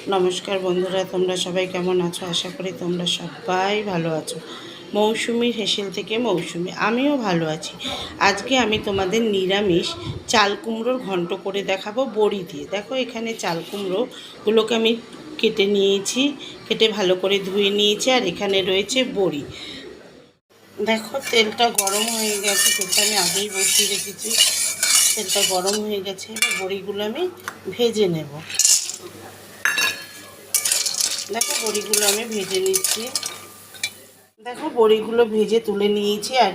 নমস্কার বন্ধুরা, তোমরা সবাই কেমন আছো? আশা করি তোমরা সবাই ভালো আছো। মৌসুমির হেসেল থেকে মৌসুমি, আমিও ভালো আছি। আজকে আমি তোমাদের নিরামিষ চাল কুমড়োর ঘন্ট করে দেখাবো বড়ি দিয়ে। দেখো, এখানে চাল কুমড়োগুলোকে আমি কেটে নিয়েছি, কেটে ভালো করে ধুয়ে নিয়েছি। আর এখানে রয়েছে বড়ি। দেখো, তেলটা গরম হয়ে গেছে, তেলটা আমি আগেই বসিয়ে রেখেছি। তেলটা গরম হয়ে গেছে, এবার বড়িগুলো আমি ভেজে নেব। দেখো, বড়িগুলো আমি ভেজে নিচ্ছি। দেখো, বড়িগুলো ভেজে তুলে নিয়েছি। আর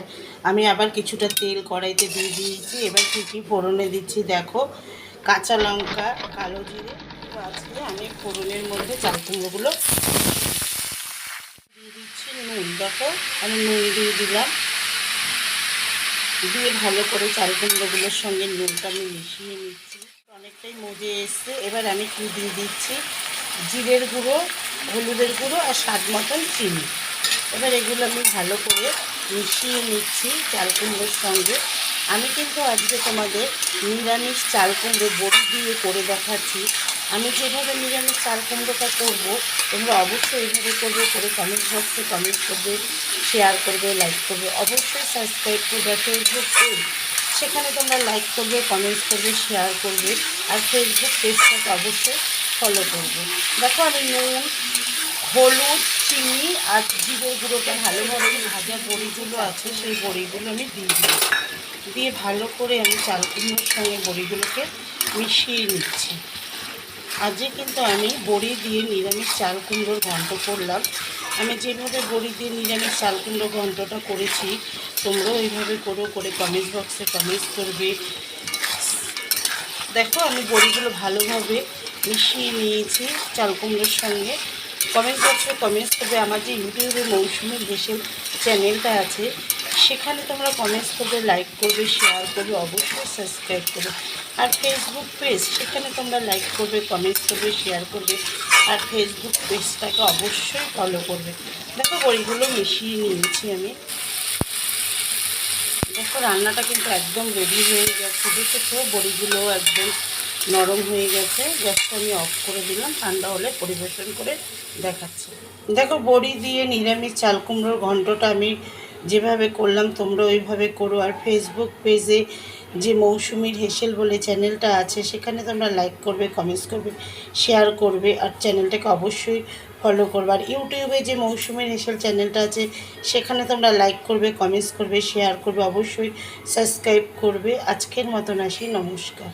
আমি আবার কিছুটা তেল কড়াইতে দিয়ে দিয়েছি। এবার কী কী ফোড়নে দিচ্ছি দেখো। কাঁচা লঙ্কা, কালো জিরে আছে। আমি ফোড়নের মধ্যে চাল কুমড়োগুলো দিয়ে দিচ্ছি। নুন, দেখো আমি নুন দিয়ে দিলাম। দিয়ে ভালো করে চাল কুমড়োগুলোর সঙ্গে নুনটা আমি মিশিয়ে নিচ্ছি। অনেকটাই মজে এসছে। এবার আমি কী দিয়ে দিচ্ছি, জিরের গুঁড়ো, হলুদের গুঁড়ো আর স্বাদ মতন চিনি। এবার এগুলো আমি ভালো করে মিশিয়ে নিচ্ছি চাল কুমড়োর সঙ্গে। আমি কিন্তু আজকে তোমাদের নিরামিষ চাল কুমড়ো বড়ি দিয়ে করে দেখাচ্ছি। আমি যেভাবে নিরামিষ চাল কুমড়োটা করবো, তোমরা অবশ্যই এইভাবে করবে। করে কমেন্ট বক্সে কমেন্ট করবে, শেয়ার করবে, লাইক করবে, অবশ্যই সাবস্ক্রাইব করবে। ফেসবুক পেজ, সেখানে তোমরা লাইক করবে, কমেন্টস করবে, শেয়ার করবে। আর ফেসবুক পেজটাকে অবশ্যই ফলো করবে। দেখো, আমি নুন, হলুদ, চিনি আর জিরে গুঁড়োটা ভালোভাবে ভাজা বড়িগুলো আছে, সেই বড়িগুলো আমি দিয়ে দিই। দিয়ে ভালো করে আমি চাল কুমড়োর সঙ্গে বড়িগুলোকে মিশিয়ে নিচ্ছি। আজকে কিন্তু আমি বড়ি দিয়ে নিরামিষ চাল কুমড়োর ঘন্ট করলাম। আমি যেভাবে বড়ি দিয়ে নিরামিষ চাল কুমড়ো ঘন্টটা করেছি, তোমরাও এইভাবে করে কমেন্ট বক্সে কমেন্টস করবে। দেখো, আমি বড়িগুলো ভালোভাবে মিশিয়ে নিয়েছি চাল কুমড়োর সঙ্গে। কমেন্ট বক্সে কমেন্টস করবে। আমার যে ইউটিউবে মৌসুমির হেসেল চ্যানেলটা আছে, সেখানে তোমরা কমেন্টস করবে, লাইক করবে, শেয়ার করবে, অবশ্যই সাবস্ক্রাইব করবে। আর ফেসবুক পেজ, সেখানে তোমরা লাইক করবে, কমেন্টস করবে, শেয়ার করবে। আর ফেসবুক পেজটাকে অবশ্যই ফলো করবে। দেখো, বড়িগুলো মিশিয়ে নিয়েছি আমি। দেখো, রান্নাটা কিন্তু একদম রেডি হয়ে গেছে। দেখেছো, বড়িগুলো একদম নরম হয়ে গেছে। গ্যাসটা আমি অফ করে দিলাম, ঠান্ডা হলে পরিবেশন করে দেখাচ্ছি। দেখো, বড়ি দিয়ে নিরামিষ চাল কুমড়োর ঘন্টটা আমি যেভাবে করলাম, তোমরা ওইভাবে করো। আর ফেসবুক পেজে যে মৌসুমির হেসেল বলে চ্যানেলটা আছে, সেখানে তোমরা লাইক করবে, কমেন্টস করবে, শেয়ার করবে। আর চ্যানেলটাকে অবশ্যই ফলো করবে। আর ইউটিউবে যে মৌসুমির হেসেল চ্যানেলটা আছে, সেখানে তোমরা লাইক করবে, কমেন্টস করবে, শেয়ার করবে, অবশ্যই সাবস্ক্রাইব করবে। আজকের মতন আসি, নমস্কার।